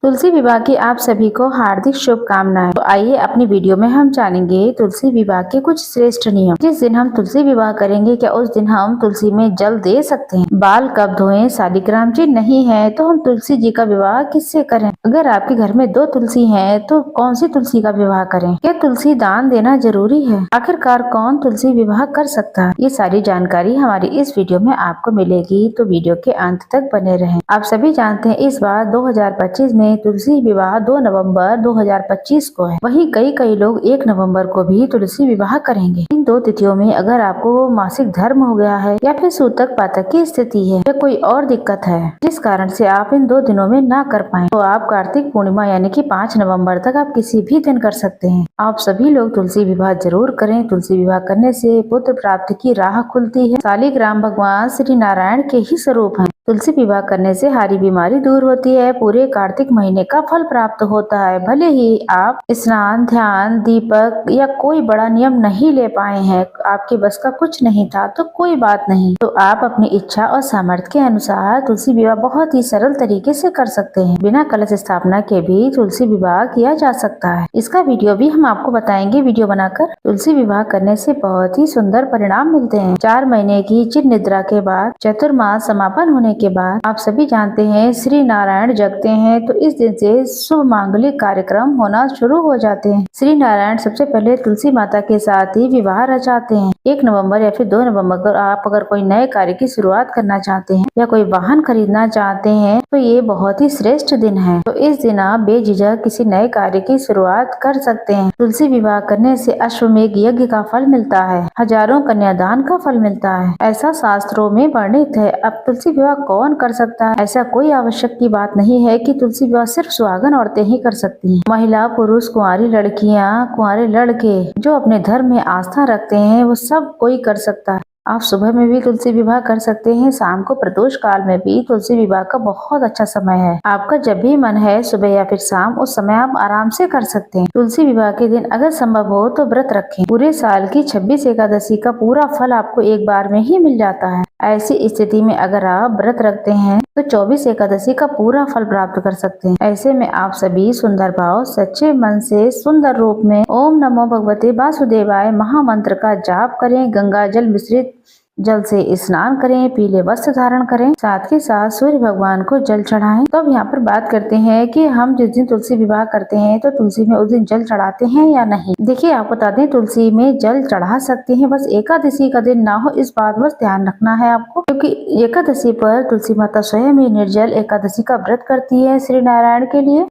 तुलसी विवाह की आप सभी को हार्दिक शुभकामनाएं। तो आइए अपनी वीडियो में हम जानेंगे तुलसी विवाह के कुछ श्रेष्ठ नियम। जिस दिन हम तुलसी विवाह करेंगे, क्या उस दिन हम तुलसी में जल दे सकते हैं? बाल कब धोएं? शालिग्राम जी नहीं है तो हम तुलसी जी का विवाह किससे करें? अगर आपके घर में 2 तुलसी हैं तो कौन सी तुलसी का विवाह करें? क्या तुलसी दान देना जरूरी है? आखिरकार कौन तुलसी विवाह कर सकता है? ये सारी जानकारी हमारी इस वीडियो में आपको मिलेगी, तो वीडियो के अंत तक बने रहें। आप सभी जानते हैं इस बार 2025 में तुलसी विवाह 2 नवंबर 2025 को है। वहीं कई लोग 1 नवंबर को भी तुलसी विवाह करेंगे। इन 2 तिथियों में अगर आपको मासिक धर्म हो गया है या फिर सूतक पातक की स्थिति है या कोई और दिक्कत है जिस कारण से आप इन 2 दिनों में ना कर पाए, तो आप कार्तिक पूर्णिमा यानी कि 5 नवंबर तक आप किसी भी दिन कर सकते हैं। आप सभी लोग तुलसी विवाह जरूर करें। तुलसी विवाह करने से पुत्र प्राप्ति की राह खुलती है। शालिग्राम भगवान श्री नारायण के ही स्वरूप है। तुलसी विवाह करने से सारी बीमारी दूर होती है। पूरे कार्तिक महीने का फल प्राप्त होता है। भले ही आप स्नान, ध्यान, दीपक या कोई बड़ा नियम नहीं ले पाए हैं, आपके बस का कुछ नहीं था, तो कोई बात नहीं। तो आप अपनी इच्छा और सामर्थ्य के अनुसार तुलसी विवाह बहुत ही सरल तरीके से कर सकते हैं। बिना कलश स्थापना के भी तुलसी विवाह किया जा सकता है। इसका वीडियो भी हम आपको बताएंगे वीडियो बनाकर। तुलसी विवाह करने से बहुत ही सुंदर परिणाम मिलते हैं। 4 महीने की चिर निद्रा के बाद चतुर्मास समापन होने के बाद आप सभी जानते हैं श्री नारायण जगते हैं, तो इस दिन से शुभ मांगलिक कार्यक्रम होना शुरू हो जाते हैं। श्री नारायण सबसे पहले तुलसी माता के साथ ही विवाह रचाते हैं। 1 नवंबर या फिर 2 नवंबर को आप अगर कोई नए कार्य की शुरुआत करना चाहते हैं या कोई वाहन खरीदना चाहते हैं, तो ये बहुत ही श्रेष्ठ दिन है। तो इस दिन आप बेझिझक किसी नए कार्य की शुरुआत कर सकते हैं। तुलसी विवाह करने से अश्वमेघ यज्ञ का फल मिलता है, हजारों कन्यादान का फल मिलता है, ऐसा शास्त्रों में वर्णित है। अब तुलसी विवाह कौन कर सकता है? ऐसा कोई आवश्यक की बात नहीं है कि तुलसी विवाह सिर्फ सुहागन औरतें ही कर सकती हैं। महिला, पुरुष, कुंवारी लड़कियां, कुंवारे लड़के जो अपने धर्म में आस्था रखते हैं, वो सब कोई कर सकता है। आप सुबह में भी तुलसी विवाह कर सकते हैं। शाम को प्रदोष काल में भी तुलसी विवाह का बहुत अच्छा समय है। आपका जब भी मन है सुबह या फिर शाम, उस समय आप आराम से कर सकते हैं। तुलसी विवाह के दिन अगर संभव हो तो व्रत रखें। पूरे साल की 26 एकादशी का पूरा फल आपको एक बार में ही मिल जाता है। ऐसी स्थिति में अगर आप व्रत रखते हैं तो 24 एकादशी का पूरा फल प्राप्त कर सकते हैं। ऐसे में आप सभी सुंदर भाव, सच्चे मन से सुंदर रूप में ओम नमो भगवते वासुदेवाय महामंत्र का जाप करें। गंगा जल मिश्रित जल से स्नान करें, पीले वस्त्र धारण करें, साथ के साथ सूर्य भगवान को जल चढ़ाएं। तो अब यहाँ पर बात करते हैं कि हम जिस दिन तुलसी विवाह करते हैं तो तुलसी में उस दिन जल चढ़ाते हैं या नहीं। देखिए, आप बता दें, तुलसी में जल चढ़ा सकते हैं, बस एकादशी का दिन ना हो, इस बात बस ध्यान रखना है आपको, क्योंकि एकादशी पर तुलसी माता स्वयं ही निर्जल एकादशी का व्रत करती है श्री नारायण के लिए,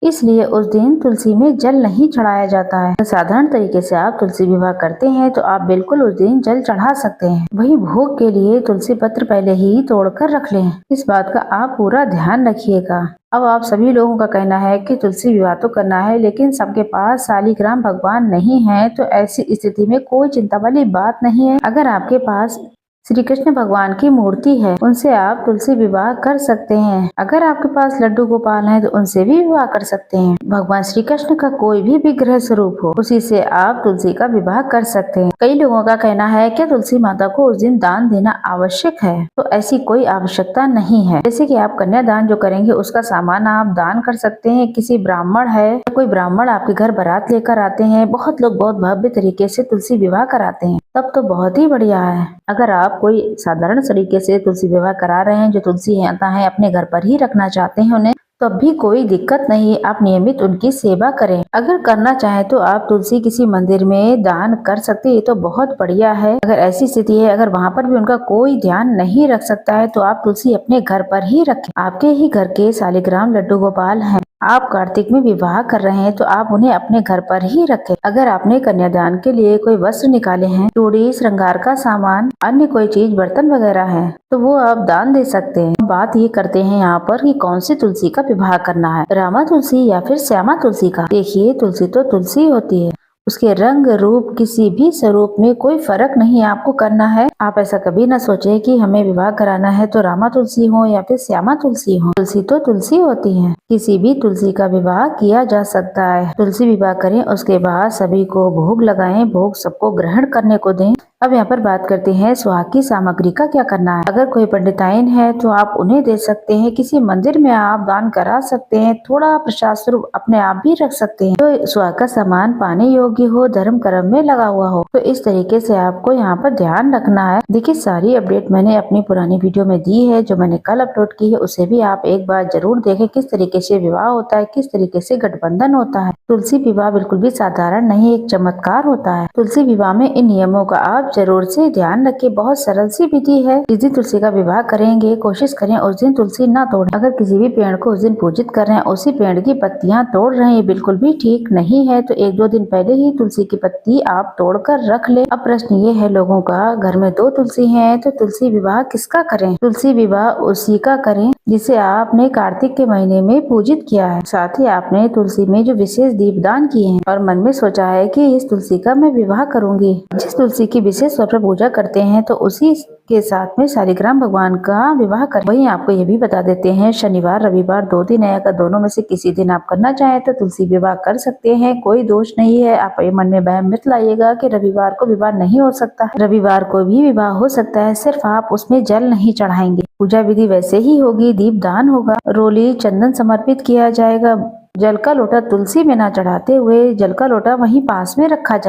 इसलिए उस दिन तुलसी में जल नहीं चढ़ाया जाता है। तो साधारण तरीके से आप तुलसी विवाह करते हैं तो आप बिल्कुल उस दिन जल चढ़ा सकते हैं। वहीं भोग के लिए तुलसी पत्र पहले ही तोड़कर रख लें, इस बात का आप पूरा ध्यान रखिएगा। अब आप सभी लोगों का कहना है कि तुलसी विवाह तो करना है, लेकिन सबके पास शालिग्राम भगवान नहीं है, तो ऐसी स्थिति में कोई चिंता वाली बात नहीं है। अगर आपके पास श्री कृष्ण भगवान की मूर्ति है, उनसे आप तुलसी विवाह कर सकते हैं। अगर आपके पास लड्डू गोपाल है तो उनसे भी विवाह कर सकते हैं। भगवान श्री कृष्ण का कोई भी विग्रह स्वरूप हो, उसी से आप तुलसी का विवाह कर सकते हैं। कई लोगों का कहना है कि तुलसी माता को उस दिन दान देना आवश्यक है, तो ऐसी कोई आवश्यकता नहीं है। जैसे कि आप कन्यादान जो करेंगे उसका सामान आप दान कर सकते हैं। किसी ब्राह्मण है, कोई ब्राह्मण आपके घर बारात लेकर आते हैं, बहुत लोग बहुत भव्य तरीके से तुलसी विवाह कराते हैं, तब तो बहुत ही बढ़िया है। अगर आप कोई साधारण तरीके से तुलसी विवाह करा रहे हैं, जो तुलसी आता है अपने घर पर ही रखना चाहते हैं उन्हें, तब भी कोई दिक्कत नहीं है। आप नियमित उनकी सेवा करें। अगर करना चाहें तो आप तुलसी किसी मंदिर में दान कर सकते हैं, ये तो बहुत बढ़िया है। अगर ऐसी स्थिति है, अगर वहाँ पर भी उनका कोई ध्यान नहीं रख सकता है, तो आप तुलसी अपने घर पर ही रखें। आपके ही घर के शालिग्राम लड्डू गोपाल हैं, आप कार्तिक में विवाह कर रहे हैं, तो आप उन्हें अपने घर पर ही रखें। अगर आपने कन्यादान के लिए कोई वस्त्र निकाले हैं, चूड़ी, श्रृंगार का सामान, अन्य कोई चीज, बर्तन वगैरह है, तो वो आप दान दे सकते हैं। बात ये करते हैं यहाँ पर कि कौन सी तुलसी का विवाह करना है, रामा तुलसी या फिर श्यामा तुलसी का। देखिए, तुलसी तो तुलसी होती है, उसके रंग रूप किसी भी स्वरूप में कोई फर्क नहीं आपको करना है। आप ऐसा कभी ना सोचे कि हमें विवाह कराना है तो रामा तुलसी हो या फिर श्यामा तुलसी हो। तुलसी तो तुलसी होती है, किसी भी तुलसी का विवाह किया जा सकता है। तुलसी विवाह करें, उसके बाद सभी को भोग लगाएं, भोग सबको ग्रहण करने को दें। अब यहाँ पर बात करते हैं सुहाग की सामग्री का क्या करना है। अगर कोई पंडिताइन है तो आप उन्हें दे सकते हैं, किसी मंदिर में आप दान करा सकते हैं, थोड़ा प्रसाद स्वरूप अपने आप भी रख सकते हैं। तो सुहाग का सामान पाने योग्य हो, धर्म कर्म में लगा हुआ हो। तो इस तरीके से आपको यहाँ पर ध्यान रखना है। देखिए सारी अपडेट मैंने अपनी पुरानी वीडियो में दी है, जो मैंने कल अपलोड की है, उसे भी आप एक बार जरूर देखें। किस तरीके से विवाह होता है, किस तरीके से गठबंधन होता है। तुलसी विवाह बिल्कुल भी साधारण नहीं, एक चमत्कार होता है। तुलसी विवाह में इन नियमों का आप जरूर से ध्यान रखें। बहुत सरल सी विधि है। जिस दिन तुलसी का विवाह करेंगे, कोशिश करें उस दिन तुलसी ना तोड़ें। अगर किसी भी पेड़ को उस दिन पूजित कर रहे हैं, उसी पेड़ की पत्तियां तोड़ रहे हैं, ये बिल्कुल भी ठीक नहीं है। तो 1-2 दिन पहले ही तुलसी की पत्ती आप तोड़कर रख ले। अब प्रश्न ये है लोगों का, घर में 2 तुलसी है तो तुलसी विवाह किसका करें। तुलसी विवाह उसी का करें जिसे आपने कार्तिक के महीने में पूजित किया है। साथ ही आपने तुलसी में जो विशेष दीपदान किए हैं और मन में सोचा है कि इस तुलसी का मैं विवाह करूंगी। जिस तुलसी की विशेष तौर पर पूजा करते हैं तो उसी के साथ में शालिग्राम भगवान का विवाह कर। वहीं आपको ये भी बता देते हैं, शनिवार रविवार 2 दिन है, अगर दोनों में से किसी दिन आप करना चाहें तो तुलसी विवाह कर सकते हैं, कोई दोष नहीं है। आप ये मन में वहम मत लाइएगा कि रविवार को विवाह नहीं हो सकता। रविवार को भी विवाह हो सकता है, सिर्फ आप उसमें जल नहीं चढ़ाएंगे। पूजा विधि वैसे ही होगी, दीप दान होगा, रोली चंदन समर्पित किया जाएगा। जल का लोटा तुलसी में ना चढ़ाते हुए जल का लोटा वहीं पास में रखा जाए।